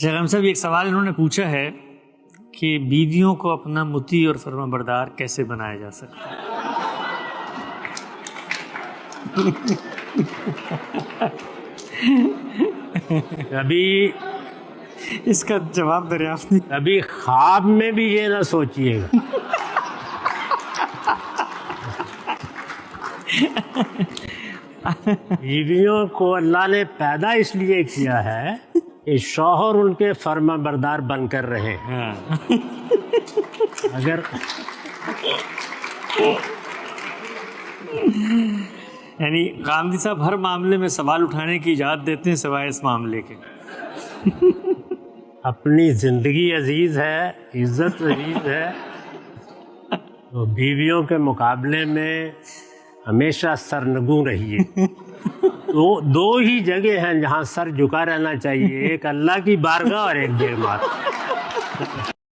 شیخ صاحب ایک سوال انہوں نے پوچھا ہے کہ بیویوں کو اپنا مطیع اور فرما بردار کیسے بنایا جا سکتا ہے؟ کبھی اس کا جواب دریافت نہیں. کبھی خواب میں بھی یہ نہ سوچیے گا. بیویوں کو اللہ نے پیدا اس لیے کیا ہے کہ شوہر ان کے فرما بردار بن کر رہے. اگر یعنی غامدی صاحب ہر معاملے میں سوال اٹھانے کی اجازت دیتے ہیں سوائے اس معاملے کے. اپنی زندگی عزیز ہے، عزت عزیز ہے، تو بیویوں کے مقابلے میں ہمیشہ سرنگوں رہیے. دو ہی جگہ ہیں جہاں سر جھکا رہنا چاہیے، ایک اللہ کی بارگاہ اور ایک بیوی.